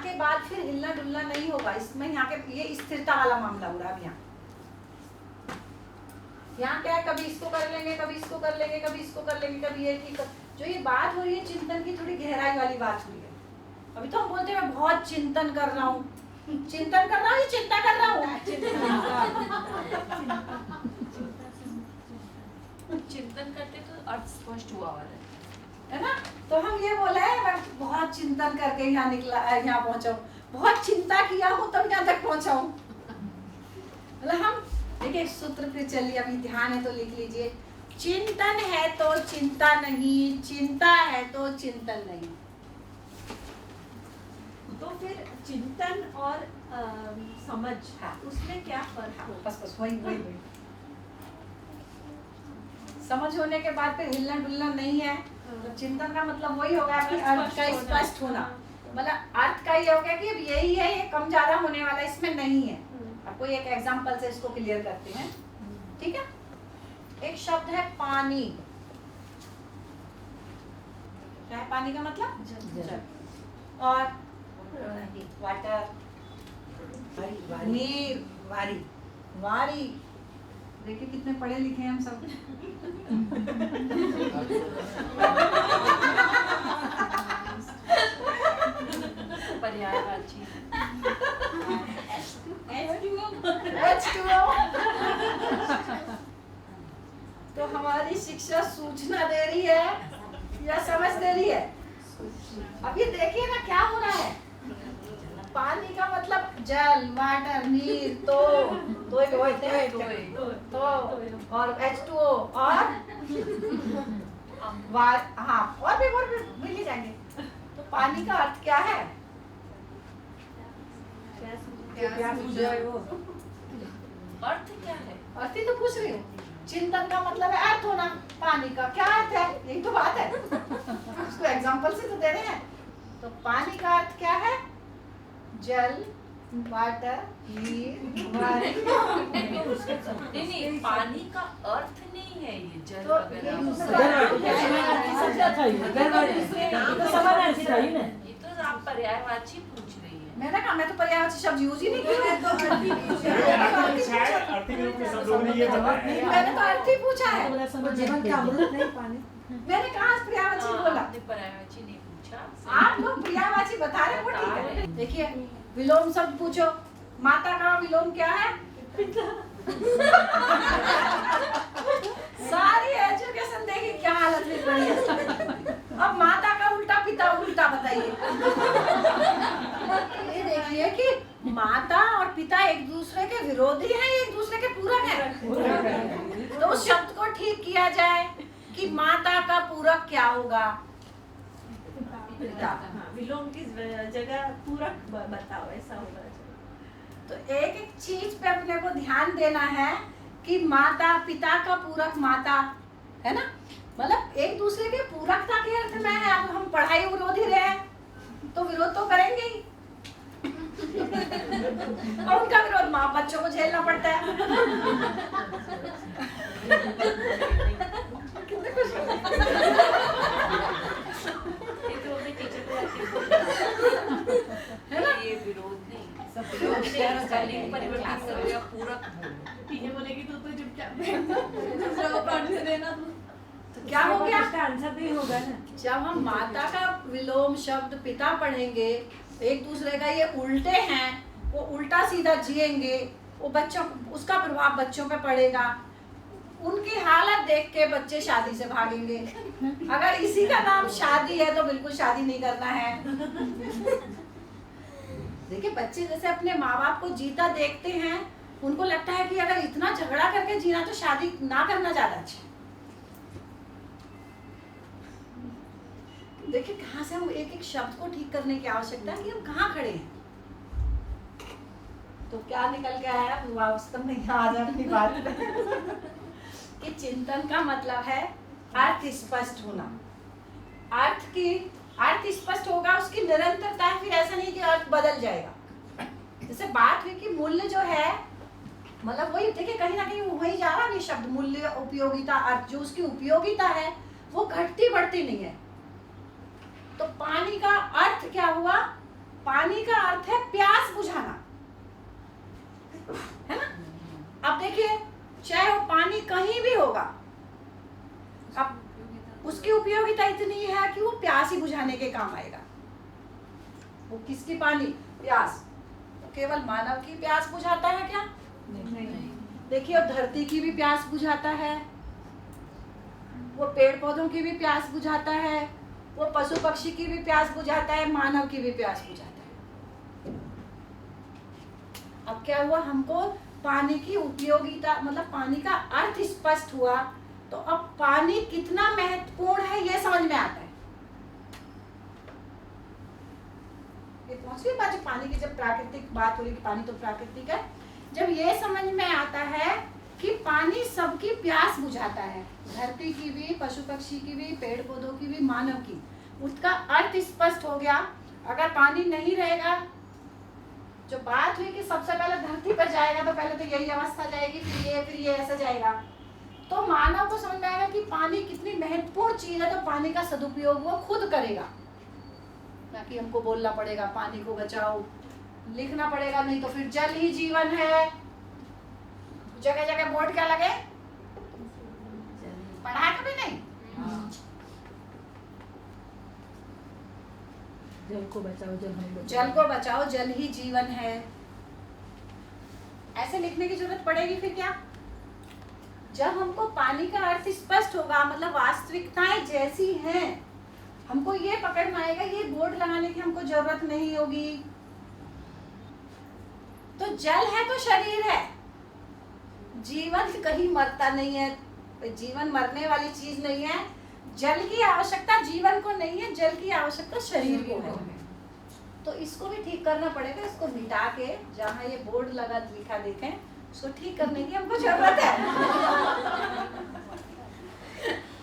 के बाद फिर हिलना डुलना नहीं होगा इसमें। यहाँ के ये स्थिरता वाला मामला हो रहा है। अब यहाँ क्या है, कभी इसको कर लेंगे, कभी इसको कर लेंगे, कभी इसको कर लेंगे, कभी ये जो ये बात हो रही है चिंतन की, थोड़ी गहराई वाली बात हो रही है। अभी तो हम बोलते हैं मैं बहुत चिंतन कर रहा हूँ, चिंतन कर रहा हूँ, ये चिंता कर रहा हूँ। चिंतन करते तो अर्थ स्पष्ट हुआ वाला है ना। तो हम ये बोले मैं बहुत चिंतन करके यहाँ निकला, यहाँ पहुंचा हूँ, बहुत चिंता किया हूँ तब यहाँ तक पहुंचा हूँ। मतलब हम देखिए सूत्र पे चलिए, अभी ध्यान है तो लिख लीजिए। चिंतन है तो चिंता नहीं, चिंता है तो चिंतन नहीं। तो फिर चिंतन और समझ, हाँ। उसमें क्या फर्क हो? बस वही समझ होने के बाद फिर हिलना डुलना नहीं है। तो चिंतन का मतलब वही होगा कि अर्थ का स्पष्ट होना। मतलब अर्थ का ये हो गया कि अब यही है, ये कम ज्यादा होने वाला इसमें नहीं है। आपको एक एग्जांपल से इसको क्लियर करते हैं, ठीक है। एक शब्द है पानी। क्या है पानी का मतलब? जल। और वाटर, नीर, वारी। वारी देखिए कितने पढ़े लिखे हैं हम सब। पर्यायवाची। H2O। तो हमारी शिक्षा सूचना दे रही है या समझ दे रही है? अब ये देखिए ना क्या हो रहा है। पानी का मतलब जल, वाटर, नीर, तो और H2O और हाँ और भी मिल ही जाएंगे। तो पानी का अर्थ क्या है? अर्थ क्या है? अर्थ ही तो पूछ रही हूँ। चिंतन का मतलब है अर्थ होना, पानी का क्या अर्थ है? यही तो बात है। उसको एग्जांपल से तो दे रहे हैं। तो पानी का अर्थ क्या है? जल, वाटर, नीर, वारी। नहीं, पानी का अर्थ नहीं है ये जल तो वगैरह। ये तो आप पर्यायवाची पूछ रही है। मैंने कहा मैं तो पर्यायवाची शब्द यूज ही नहीं किया। मैंने तो अर्थ ही पूछा है। मैंने कहा पर्यायवाची बोला। आपने पर्यायवाची नहीं पूछा। आप लोग पर्यायवाची बता रहे हो, ठीक है। देखिए विलोम शब्द पूछो, माता का विलोम क्या है? सारी एजुकेशन देखिए क्या हालत में पड़ी है। अब माता का उल्टा पिता उल्टा बताइए। ये देखिए कि माता और पिता एक दूसरे के विरोधी हैं, एक दूसरे के पूरक हैं। तो उस शब्द को ठीक किया जाए कि माता का पूरक क्या होगा? पिता। विलोम की जगह पूरक बताओ, ऐसा होगा। तो एक एक चीज पे अपने को ध्यान देना है कि माता पिता का पूरक माता है ना। मतलब एक दूसरे के पूरकता के अर्थ में है। अब हम पढ़ाई विरोधी रहे तो विरोध तो करेंगे ही। और उनका विरोध माँ बच्चों को झेलना पड़ता है। कितने खुश है ना। ये विरोध नहीं, स्पेलिंग परिवर्तन करो या पूरक बोलो। टीचर बोलेगी तो चुपचाप दूसरा को पढ़ने देना। तो क्या हो गया? इसका आंसर भी होगा ना। जब हम माता का विलोम शब्द पिता पढ़ेंगे, एक दूसरे का ये उल्टे हैं, वो उल्टा सीधा जिएंगे, वो बच्चों उसका प्रभाव बच्चों पे पड़ेगा। उनकी हालत देख के बच्चे शादी से भागेंगे। अगर इसी का नाम शादी है तो बिल्कुल शादी नहीं करना है। देखिए बच्चे जैसे अपने माँ बाप को जीता देखते हैं, उनको लगता है कि अगर इतना झगड़ा करके जीना तो शादी ना करना ज्यादा अच्छा। देखिए कहाँ से हम एक एक शब्द को ठीक करने की आवश्यकता है कि हम कहाँ खड़े हैं। तो क्या निकल के आया वास्तव में यहाँ आ जाए अपनी बात कि चिंतन का मतलब है अर्थ स्पष्ट होना। अर्थ स्पष्ट होगा, उसकी निरंतरता है। फिर ऐसा नहीं कि अर्थ बदल जाएगा। जैसे बात हुई कि मूल्य जो है, मतलब वही देखिए कहीं ना कहीं वही जा रहा है शब्द मूल्य, उपयोगिता, अर्थ। जो उसकी उपयोगिता है वो घटती बढ़ती नहीं है। तो पानी का अर्थ क्या हुआ? पानी का अर्थ है प्यास बुझाना, है ना। अब देखिए, चाहे वो पानी कहीं भी होगा, अब उसकी उपयोगिता इतनी है कि वो प्यास ही बुझाने के काम आएगा। वो किसकी पानी? प्यास। तो केवल मानव की प्यास बुझाता है क्या? नहीं। देखिए, अब धरती की भी प्यास बुझाता है, वो पेड़ पौधों की भी प्यास बुझाता है, वो पशु पक्षी की भी प्यास बुझाता है, मानव की भी प्यास बुझाता है। अब क्या हुआ, हमको पानी की उपयोगिता मतलब पानी का अर्थ स्पष्ट हुआ, तो अब पानी कितना महत्वपूर्ण है ये समझ में आता है। ये पहुंच गई बात, पानी की जब प्राकृतिक बात हो रही कि पानी तो प्राकृतिक है, जब ये समझ में आता है कि पानी सबकी प्यास बुझाता है, धरती की भी, पशु पक्षी की भी, पेड़ पौधों की भी, मानव की, उसका अर्थ स्पष्ट हो गया। अगर पानी नहीं रहेगा, जो बात हुई कि सबसे पहले धरती पर जाएगा तो पहले तो यही अवस्था जाएगी, फिर ये ऐसा जाएगा, तो मानव को समझ में आएगा कि पानी कितनी महत्वपूर्ण चीज है, तो पानी का सदुपयोग वो खुद करेगा, ना कि हमको बोलना पड़ेगा पानी को बचाओ, लिखना पड़ेगा, नहीं तो फिर जल ही जीवन है। जगह जगह बोर्ड क्या लगे, पढ़ा कभी नहीं? जल को बचाओ, जल हमें बचाओ। जल को बचाओ, जल ही जीवन है। ऐसे लिखने की जरूरत पड़ेगी फिर क्या? जब हमको पानी का अर्थ स्पष्ट होगा, मतलब वास्तविकताएं जैसी हैं, हमको ये पकड़ में आएगा, ये बोर्ड लगाने की हमको जरूरत नहीं होगी। तो जल है तो शरीर है, जीवन कहीं मरता नहीं है, जीवन मरने वाली चीज नहीं है। जल की आवश्यकता जीवन को नहीं है, जल की आवश्यकता शरीर को है। तो इसको भी ठीक करना पड़ेगा, इसको मिटा के जहाँ ये बोर्ड लगा लिखा देखें, उसको ठीक करने की हमको जरूरत है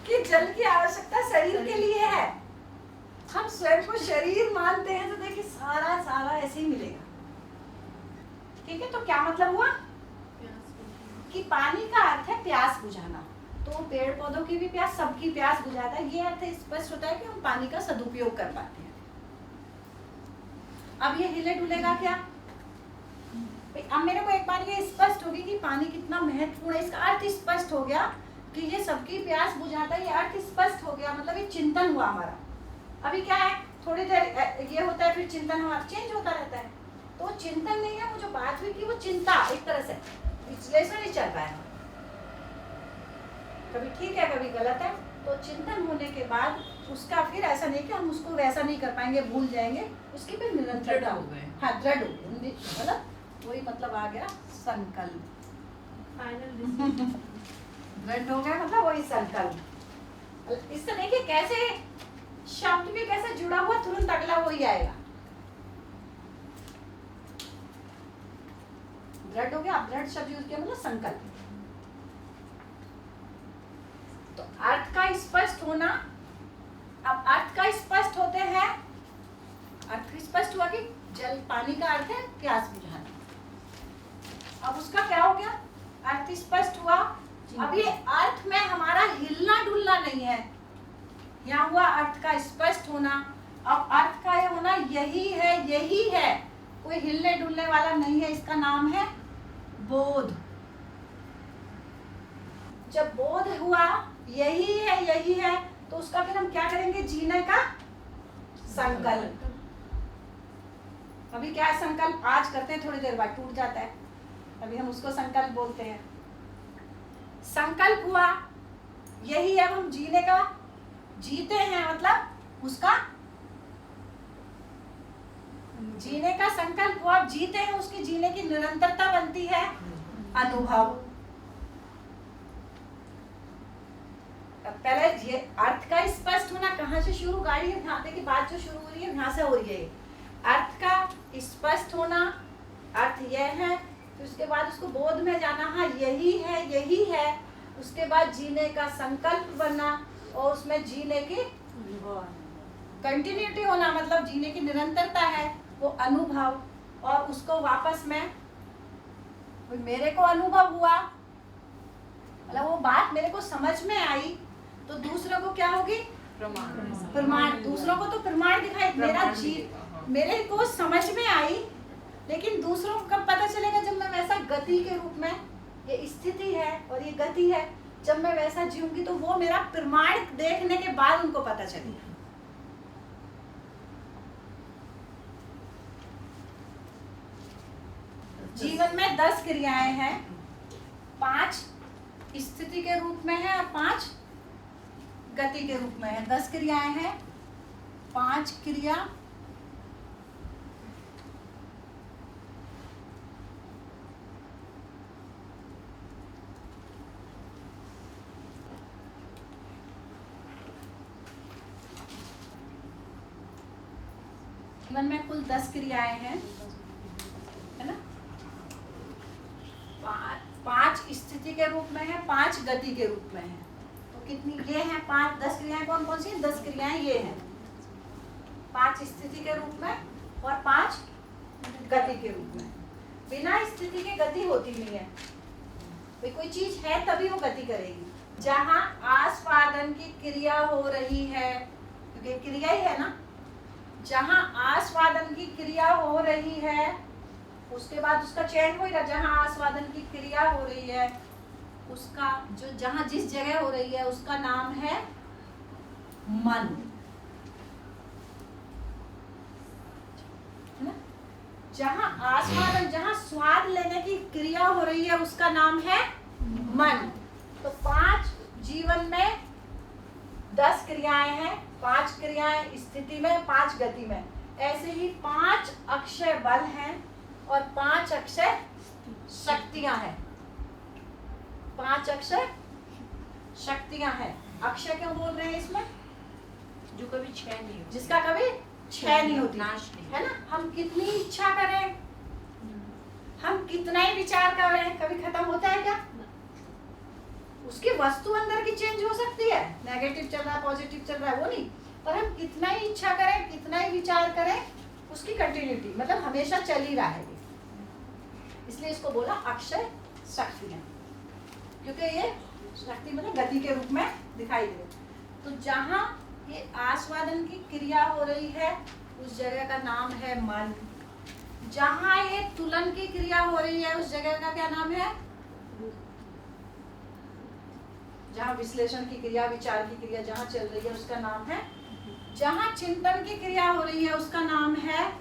कि जल की आवश्यकता शरीर के लिए है। हम स्वयं को शरीर मानते हैं तो देखिए सारा ऐसे ही मिलेगा। ठीक है, तो क्या मतलब हुआ कि पानी का अर्थ है प्यास बुझाना, तो पेड़ पौधों की भी प्यास, सबकी प्यास बुझाता है। ये अर्थ स्पष्ट होता है कि हम पानी का सदुपयोग कर पाते हैं। अब ये हिले डुलेगा क्या? अब मेरे को एक बार ये स्पष्ट होगी कि पानी कितना महत्वपूर्ण है, इसका अर्थ स्पष्ट हो गया कि ये सबकी प्यास बुझाता है, ये अर्थ स्पष्ट हो गया, मतलब ये चिंतन हुआ हमारा। अभी क्या है, थोड़ी देर ये होता है, फिर चिंतन हमारा चेंज होता रहता है। तो चिंतन नहीं है, वो जो बात हुई कि वो चिंता, एक तरह से विश्लेषण ही चल रहा है, कभी ठीक है कभी गलत है। तो चिंतन होने के बाद उसका फिर ऐसा नहीं कि हम उसको वैसा नहीं कर पाएंगे, भूल जाएंगे, उसकी फिर निरंतरता हो गए। हाँ, दृढ़ हो गए, मतलब वही मतलब आ गया संकल्प, फाइनल दृढ़ हो गया, मतलब वही संकल्प। इससे देखिए कैसे शब्द भी कैसे जुड़ा हुआ, तुरंत अगला वही आएगा। दृढ़ हो गया, दृढ़ शब्द यूज किया, मतलब संकल्प। तो अर्थ का स्पष्ट होना, अब अर्थ का स्पष्ट होते हैं, अर्थ स्पष्ट हुआ कि जल, पानी का अर्थ है प्यास बुझाना। अब उसका क्या हो गया, अर्थ स्पष्ट हुआ। अब ये अर्थ में हमारा हिलना डुलना नहीं है, यहाँ हुआ अर्थ का स्पष्ट होना। अब अर्थ का ये होना यही है, कोई हिलने डुलने वाला नहीं है, इसका नाम है बोध। जब बोध हुआ यही है, तो उसका फिर हम क्या करेंगे, जीने का संकल्प। अभी क्या है संकल्प, आज करते हैं, थोड़ी देर बाद टूट जाता है, अभी हम उसको संकल्प बोलते हैं। संकल्प हुआ यही है, हम जीने का, जीते हैं, मतलब उसका जीने का संकल्प हुआ, जीते हैं, उसकी जीने की निरंतरता बनती है अनुभव। पहले ये अर्थ का स्पष्ट होना, कहाँ से शुरू, गाड़ी उठाने की बात जो शुरू हो रही है यहाँ से हो रही है। अर्थ का स्पष्ट होना, अर्थ यह है, फिर उसके बाद उसको बोध में जाना, हाँ यही है, उसके बाद जीने का संकल्प बनना, और उसमें जीने की कंटिन्यूटी होना, मतलब जीने की निरंतरता है, वो अनुभव। और उसको वापस में मेरे को अनुभव हुआ, मतलब वो बात मेरे को समझ में आई, तो दूसरों को क्या होगी, प्रमाण। दूसरों को तो प्रमाण दिखाई, मेरे को समझ में आई, लेकिन दूसरों को कब पता चलेगा? जब मैं वैसा गति के रूप में, ये स्थिति है और ये गति है, जब मैं वैसा जीऊंगी तो वो मेरा प्रमाण देखने के बाद उनको पता चलेगा। जीवन में 10 क्रियाएं हैं, 5 स्थिति के रूप में है और 5 गति के रूप में है। 10 क्रियाएं हैं, 5 क्रिया, जीवन में कुल 10 क्रियाएं हैं, है ना? 5 स्थिति के रूप में है, 5 गति के रूप में है। तो कितनी ये हैं? 5 10 क्रियाएं कौन कौन सी? 10 क्रियाएं ये हैं, 5 स्थिति के रूप में और 5 गति के रूप में। बिना स्थिति के गति होती नहीं है। कोई चीज है तभी वो गति करेगी। जहां आस्वादन की क्रिया हो रही है, क्योंकि क्रिया ही है ना, जहां आस्वादन की क्रिया हो रही है उसके बाद उसका चयन होगा। जहां आस्वादन की क्रिया हो रही है उसका जो जहां जिस जगह हो रही है उसका नाम है मन, है ना? जहां आस्वादन, जहां स्वाद लेने की क्रिया हो रही है उसका नाम है मन। तो 5 जीवन में 10 क्रियाएं हैं, 5 क्रियाएं स्थिति में, 5 गति में। ऐसे ही 5 अक्षय बल हैं और 5 अक्षय शक्तियां हैं। 5 अक्षय शक्तियां हैं। अक्षय क्यों बोल रहे हैं इसमें? जो कभी क्षय नहीं होती, जिसका कभी क्षय नहीं होती, नाश नहीं, है ना? हम कितनी इच्छा करें, हम कितना ही विचार करें, कभी खत्म होता है क्या? उसकी वस्तु अंदर की चेंज हो सकती है, नेगेटिव चल रहा है पॉजिटिव चल रहा है वो नहीं, पर हम कितना ही इच्छा करें, कितना ही विचार करें, उसकी कंटिन्यूटी मतलब हमेशा चल ही रहा है। इसलिए इसको बोला अक्षय शक्ति है, क्योंकि ये शक्ति मतलब गति के रूप में दिखाई दे। तो जहां ये आस्वादन की क्रिया हो रही है उस जगह का नाम है मन। जहां ये तुलन की क्रिया हो रही है उस जगह का क्या नाम है? जहां विश्लेषण की क्रिया, विचार की क्रिया जहां चल रही है उसका नाम है। जहां चिंतन की क्रिया हो रही है उसका नाम है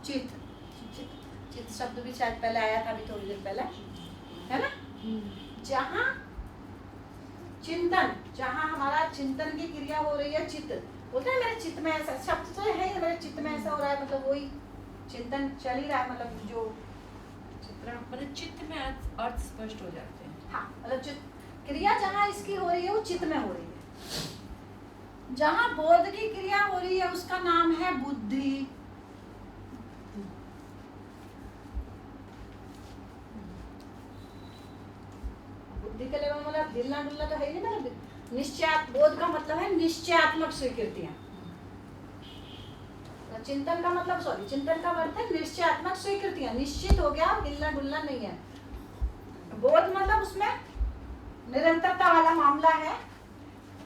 चित्त। चित्त शब्द भी शायद पहले आया था, अभी थोड़ी देर पहले, है ना? जहां चिंतन, जहां हमारा चिंतन की क्रिया हो रही है, चित्त बोलते हैं मेरे चित्त में ऐसा शब्द तो है, मेरे चित्त में ऐसा हो रहा है, मतलब वही चिंतन चल ही रहा है, मतलब जो चित्रण मतलब चित्त में अर्थ स्पष्ट हो जाते हैं। हाँ, मतलब क्रिया जहां इसकी हो रही है वो चित्त में हो रही है। जहां बोध की क्रिया हो रही है उसका नाम है बुद्धि। बुद्धि के लेवल मतलब हिलना डुलना तो है ही नहीं, मतलब निश्चय, बोध का मतलब है निश्चयात्मक स्वीकृतियां। चिंतन का मतलब, सॉरी, चिंतन का अर्थ है निश्चयात्मक स्वीकृतियां, निश्चित हो गया, हिलना डुलना नहीं है। बोध मतलब उसमें निरंतरता वाला मामला है।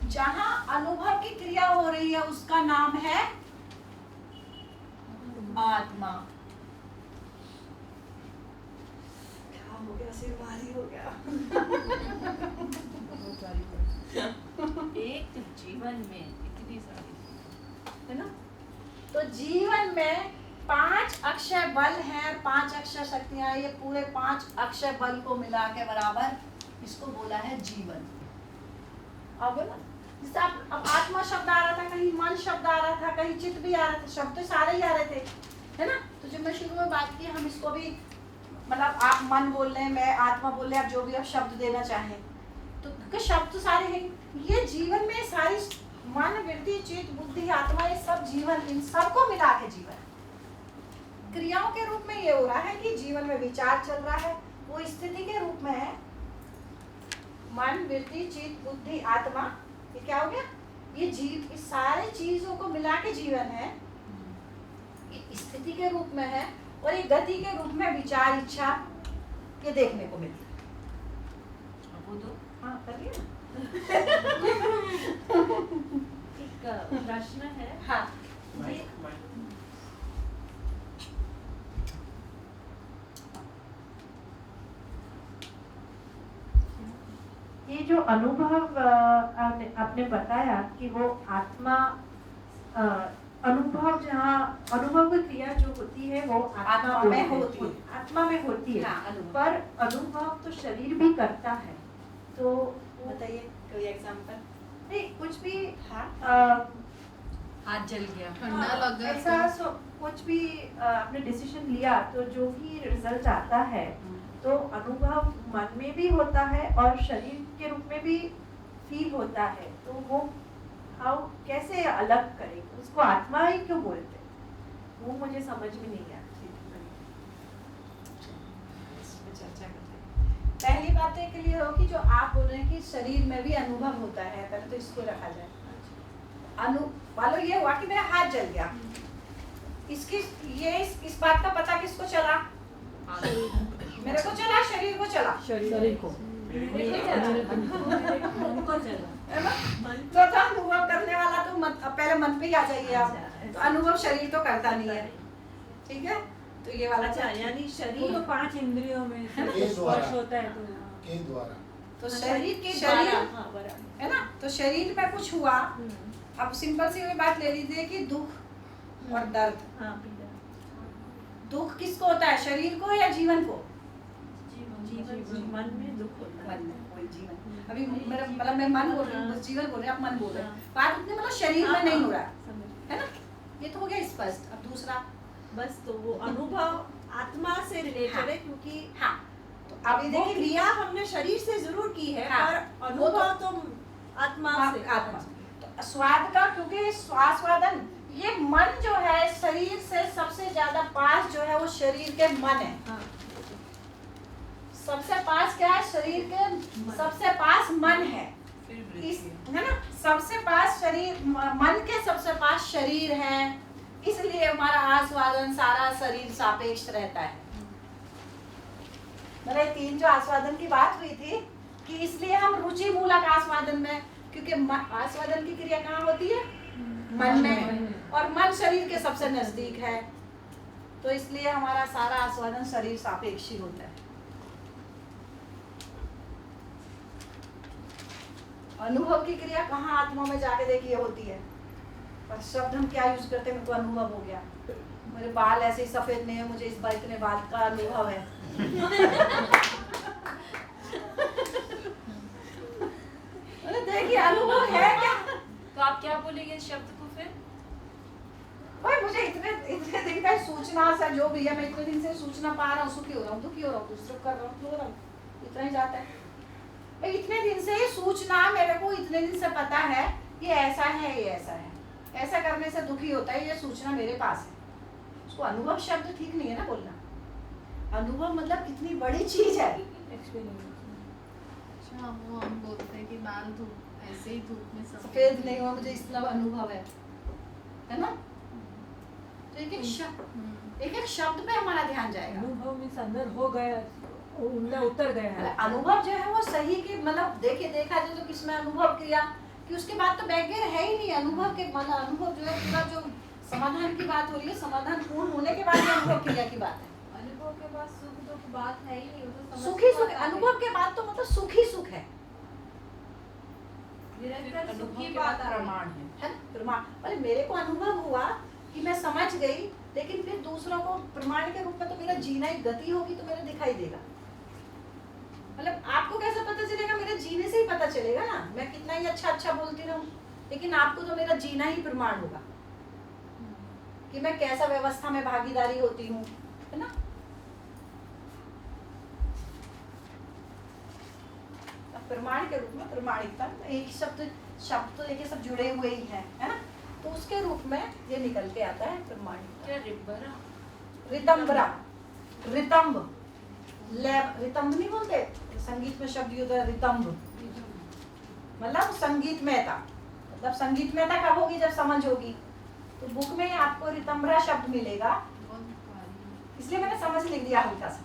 जहां अनुभव की क्रिया हो रही है उसका नाम है आत्मा। क्या हो गया? सिर भारी हो गया। एक जीवन में इतनी सारी, है ना? तो जीवन में 5 अक्षय बल हैं, 5 अक्षय शक्तियां, ये पूरे 5 अक्षय बल को मिला के बराबर इसको बोला है जीवन। अब ना जैसे अब आत्मा शब्द आ रहा था, कहीं मन शब्द आ रहा था, कहीं चित्त भी आ रहा था, शब्द तो सारे ही आ रहे थे, है ना? तो जब मैं शुरू में बात की, हम इसको भी मतलब आप मन बोल रहे हैं, मैं आत्मा बोल रहे हैं, आप जो भी आप शब्द देना चाहें, तो क्योंकि शब्द तो सारे हैं। ये जीवन में सारी मन, वृत्ति, चित्त, बुद्धि, आत्मा, ये सब जीवन, इन सबको मिला के जीवन। क्रियाओं के रूप में ये हो रहा है कि जीवन में विचार चल रहा है, वो स्थिति के रूप में है मन, वृत्ति, चित्त, बुद्धि, आत्मा। ये क्या हो गया? ये जीव, इस सारे चीजों को मिला के जीवन है। ये स्थिति के रूप में है और ये गति के रूप में विचार, इच्छा, ये देखने को मिलता है। वो तो हाँ, करिए ना। एक प्रश्न है। हाँ, ये जो अनुभव आपने बताया कि वो आत्मा अनुभव, जहाँ अनुभव की क्रिया जो होती है वो आत्मा में होती है। आत्मा में होती है। हाँ, अनुभव। पर अनुभव तो शरीर भी करता है, तो बताइए कोई एग्जांपल। नहीं कुछ भी हाँ हाथ जल गया, ठंडा लग गया ऐसा कुछ भी आपने डिसीजन लिया तो जो भी रिजल्ट आता है तो अनुभव मन में भी होता है और शरीर के रूप में भी फील होता है, तो वो हाउ कैसे अलग करें उसको, आत्मा ही क्यों बोलते हैं, वो मुझे समझ में नहीं आती। चर्चा करते हैं। पहली बात तो के लिए हो कि जो आप बोल रहे हैं कि शरीर में भी अनुभव होता है, पहले तो इसको रखा जाए। मान लो ये हुआ कि मेरा हाथ जल गया, इसकी ये इस बात का पता किसको चला? मेरे को चला, शरीर को चला, शरीर को है ना? तो अनुभव करने वाला तो पहले मन पे ही आ जाइए आप। तो अनुभव शरीर तो करता नहीं है, ठीक है? तो ये वाला अच्छा, यानी शरीर तो 5 इंद्रियों में स्पर्श होता है के द्वारा तो शरीर के शरीर, शरीर हाँ, बराबर। है ना? तो शरीर में कुछ हुआ, अब सिंपल सी बात ले लीजिए कि दुख और दर्द। हाँ, दुख किसको होता है, शरीर को या जीवन को? जीवन मन में दुख होता है। मन में, वही जीवन। अभी मेरा मतलब मैं मन बोल रही हूँ, बस जीवन बोल रहे हैं, आप मन बोल रहे हैं। बात उतने मतलब शरीर में नहीं हो रहा है ना? ये तो हो गया स्पष्ट। अब दूसरा, बस तो वो अनुभव आत्मा से रिलेटेड है, क्योंकि हाँ तो अब ये वो देखिए क्रिया हमने शरीर से जरूर की है, हाँ, पर वो अनुभव तो आत्मा से। आत्मा तो स्वाद का, क्योंकि स्वादन ये मन जो है शरीर से सबसे ज्यादा पास जो है वो शरीर के मन है। हाँ, सबसे पास क्या है, शरीर के सबसे पास मन है। इस है ना, सबसे पास शरीर, मन के सबसे पास शरीर है, इसलिए हमारा आस्वादन सारा शरीर सापेक्ष रहता है। मेरे 3 जो आस्वादन की बात हुई थी कि इसलिए हम रुचि मूलक आस्वादन में, क्योंकि आस्वादन की क्रिया कहाँ होती है, मन में, और मन शरीर के सबसे नजदीक है, तो इसलिए हमारा सारा आस्वादन शरीर सापेक्ष ही होता है। अनुभव की क्रिया कहाँ आत्मा में जाके देखिए होती है, पर शब्द हम क्या यूज करते हैं, मेरे को अनुभव हो गया, मेरे बाल ऐसे ही सफेद नहीं है, मुझे इस बार इतने बाल का अनुभव है। अरे देखिए अनुभव है क्या? तो आप क्या बोलेंगे इस शब्द को फिर? भाई मुझे इतने दिन का सूचना सा जो भी है, मैं इतने दिन से सूचना पा रहा हूँ, सुखी हो रहा हूँ, दुखी हो रहा हूँ, दूसरे को कर रहा हूँ, हो रहा हूँ, इतना ही जाता है। भाई इतने दिन से ये सूचना मेरे को इतने दिन से पता है, ये ऐसा है, ये ऐसा है, ऐसा करने से दुखी होता है, ये सूचना मेरे पास है। उसको अनुभव शब्द ठीक नहीं है ना बोलना। अनुभव मतलब कितनी बड़ी चीज है। अच्छा, वो हम बोलते हैं कि बाल धूप ऐसे ही धूप में सफेद नहीं हुआ, मुझे इसलिए अनुभव है ना? तो एक एक शब्द पे हमारा ध्यान जाएगा। अनुभव में अंदर हो गया, उतर गया है। अनुभव जो है वो सही की मतलब देखा जाए तो किसमें अनुभव किया कि उसके बाद तो बैगेर है ही नहीं। अनुभव के मतलब अनुभव जो है पूरा जो समाधान की बात हो रही है, समाधान पूर्ण होने के बाद अनुभव क्रिया की बात है। अनुभव के बाद सुख दुख बात है ही नहीं, वो तो सुखी सुख, अनुभव के बाद तो मतलब सुखी सुख है, निरंतर सुख की के बात बाद प्रमाण है ना? प्रमाण अरे मेरे को अनुभव हुआ कि मैं समझ गई, लेकिन फिर दूसरों को प्रमाण के रूप में तो मेरा जीना ही गति होगी, तो मेरा दिखाई देगा। मतलब आपको कैसे पता चलेगा? मेरे जीने से ही पता चलेगा ना। मैं कितना ही अच्छा बोलती रहूं, लेकिन आपको तो मेरा जीना ही प्रमाण होगा कि मैं कैसा व्यवस्था में भागीदारी होती हूँ, है ना? प्रमाण के रूप में प्रमाणिकता, एक शब्द तो एक सब जुड़े हुए ही हैं, है ना? तो उसके रूप में ये निकल के आता है प्रमाणिकता। क्या रिब्बरा? रितंबरा, रितंब, रितंब नहीं बोलते संगीत में शब्द होता है रितंब, मतलब संगीतमयता। मतलब संगीतमयता कब होगी? जब समझ होगी। तो बुक में आपको रितंबरा शब्द मिलेगा, इसलिए मैंने समझ लिख दिया हल्का सा,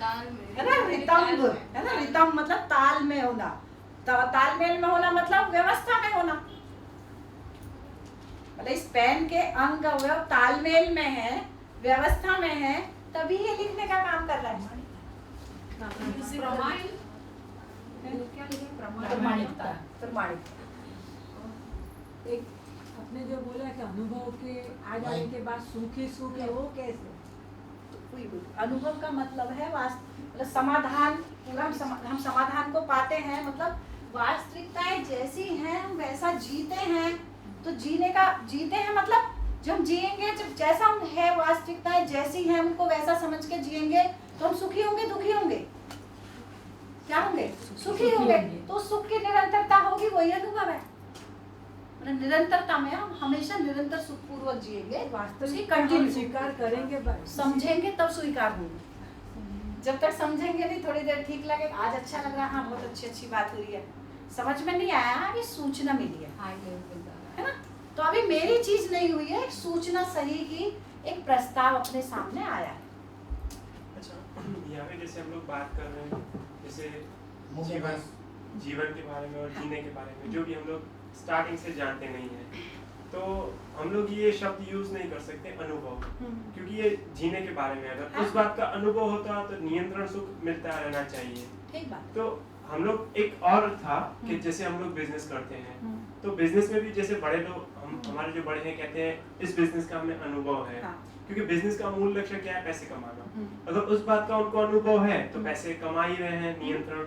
है ना? रितंब है ना? रितंब मतलब ताल में होना, तालमेल में होना मतलब व्यवस्था में होना। मतलब इस पेन के अंग अवयव तालमेल में है, व्यवस्था में है, तभी ये लिखने का काम कर रहा है। क्या लिखे? प्रमाणिकता। प्रमाणिकता। एक आपने जो बोला कि अनुभव के आ जाने के बाद सुख ही सुख है, वो कैसे? वही बोली। अनुभव का मतलब है मतलब समाधान। पूरा हम समाधान को पाते हैं, मतलब वास्तविकताएं जैसी हैं हम वैसा जीते हैं। तो जीते हैं मतलब जब हम जिएंगे, जब जैसा हम है वास्तविकताएं जैसी हैं उनको वैसा समझ के जिएंगे तो हम सुखी होंगे, दुखी होंगे, क्या होंगे? सुखी होंगे। तो सुख की निरंतरता होगी, वही अनुभव है। मतलब निरंतरता में हम हमेशा निरंतर सुखपूर्वक जिएंगे, वास्तविक कंटिन्यू स्वीकार करेंगे बस। समझेंगे तब स्वीकार होंगे। जब तक समझेंगे नहीं, थोड़ी देर ठीक लगे, आज अच्छा लग रहा, हाँ बहुत अच्छी बात हो रही है, समझ में नहीं आया, अभी सूचना मिली है ना? तो अभी मेरी चीज नहीं हुई है, एक सूचना सही की, एक प्रस्ताव अपने सामने आया है। अच्छा, यहाँ पे जैसे हम लोग बात कर रहे हैं जैसे जीवन के बारे में और जीने के बारे में, जो कि हम लोग स्टार्टिंग से जानते नहीं है, तो हम लोग ये शब्द यूज नहीं कर सकते अनुभव, क्योंकि ये जीने के बारे में अगर उस बात का अनुभव होता तो नियंत्रण सुख मिलता रहना चाहिए। ठीक बात। तो हम लोग एक और था कि जैसे हम लोग बिजनेस करते हैं, तो बिजनेस में भी जैसे बड़े लोग हमारे जो बड़े हैं कहते हैं इस बिजनेस का हमें अनुभव है, क्योंकि बिजनेस का मूल लक्ष्य क्या है? पैसे कमाना। अगर उस बात का उनको अनुभव है तो पैसे कमा ही रहे हैं, नियंत्रण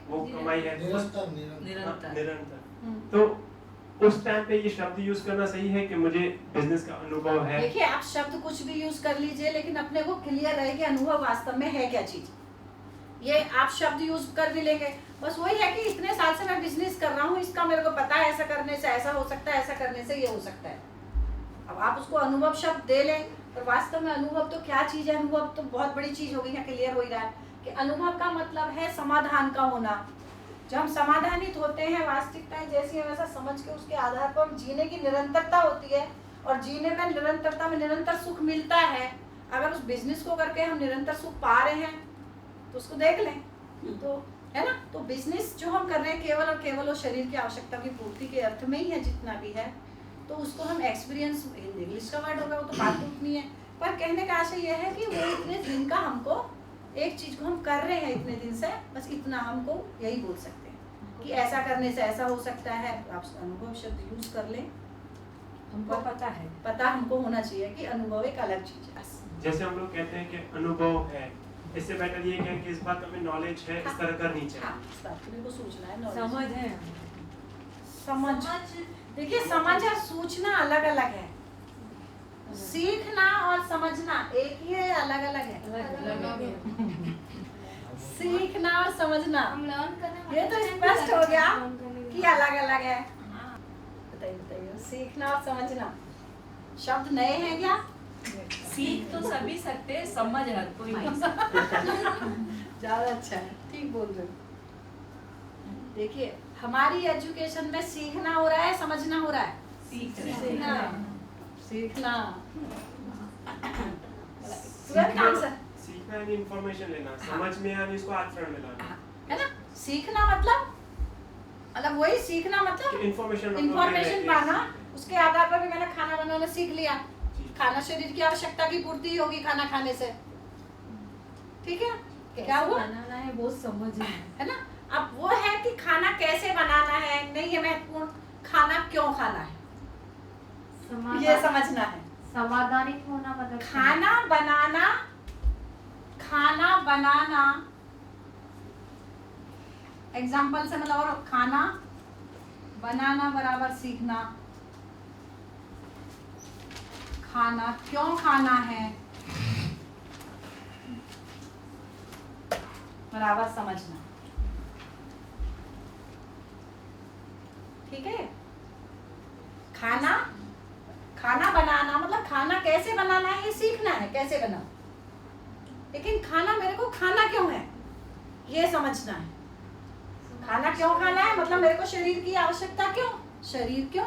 वो कमाई है निरंतर। तो उस टाइम पे ये शब्द यूज करना सही है कि मुझे बिजनेस का अनुभव है? देखिए, आप शब्द कुछ भी यूज कर लीजिए, लेकिन अपने को क्लियर रहे कि अनुभव वास्तव में है क्या चीज। ये आप शब्द यूज कर भी लेंगे, बस वही है कि इतने साल से मैं बिजनेस कर रहा हूँ, इसका मेरे को पता है, ऐसा करने से ऐसा हो सकता है, ऐसा करने से ये हो सकता है। अब आप उसको अनुभव शब्द दे लें, और वास्तव में अनुभव तो क्या चीज है? अनुभव तो बहुत बड़ी चीज हो गई है, क्लियर हो ही रहा है कि अनुभव का मतलब है समाधान का होना। जब हम समाधानित होते हैं, वास्तविकताएं जैसी है वैसा समझ के उसके आधार पर हम जीने की निरंतरता होती है, और जीने में निरंतरता में निरंतर सुख मिलता है। अगर उस बिजनेस को करके हम निरंतर सुख पा रहे हैं तो उसको देख लें, तो है ना? तो बिजनेस जो हम कर रहे हैं केवल और केवल वो शरीर की आवश्यकता की पूर्ति के अर्थ में ही है, जितना भी है। तो उसको हम एक्सपीरियंस, इंग्लिश का वर्ड होगा वो तो बात उतनी है, पर कहने का आशय यह है कि वो इतने दिन का हमको एक चीज को हम कर रहे हैं इतने दिन से, बस इतना हमको यही बोल सकते हैं कि ऐसा करने से ऐसा हो सकता है। आप अनुभव शब्द यूज कर लें, हमको पता है, पता हमको होना चाहिए कि अनुभव एक अलग चीज है। जैसे हम लोग कहते हैं कि अनुभव है, इससे बेटर ये है कि इस बात में नॉलेज है, इस तरह करनी चाहिए। हाँ, इस बात को सोचना है, knowledge। समझ है। समझ, देखिए समझ और सूचना अलग अलग है। सीखना और समझना एक ही है, अलग अलग है। सीखना और समझना हम लर्न करने ये तो स्पष्ट हो गया कि अलग अलग है। बताइए, सीखना और समझना शब्द नए हैं क्या? सीख तो सभी सकते हैं, समझ हर कोई नहीं सकता। ज्यादा अच्छा है, ठीक बोल रहे हो। देखिए, हमारी एजुकेशन में सीखना हो रहा है, समझना हो रहा है। सीखना तुरंत आंसर। सीखना यानी इंफॉर्मेशन लेना, समझ में यानी इसको आचरण में लाना, है ना? सीखना मतलब वही सीखना मतलब इंफॉर्मेशन पाना, उसके आधार पर भी मैंने खाना बनाना सीख लिया। खाना शरीर की आवश्यकता की पूर्ति होगी खाना खाने से, ठीक है? क्या हुआ? बनाना है वो समझ है ना? अब वो है कि खाना कैसे बनाना है, नहीं है महत्वपूर्ण, खाना क्यों खाना है ये समझना है। समाधानित होना मतलब खाना बनाना एग्जाम्पल से मतलब, और खाना बनाना बराबर सीखना, खाना क्यों खाना है बराबर समझना, ठीक है? खाना बनाना मतलब खाना कैसे बनाना है ये सीखना है, कैसे बना। लेकिन खाना मेरे को खाना क्यों है ये समझना है। खाना क्यों खाना है मतलब मेरे को शरीर की आवश्यकता क्यों, शरीर क्यों,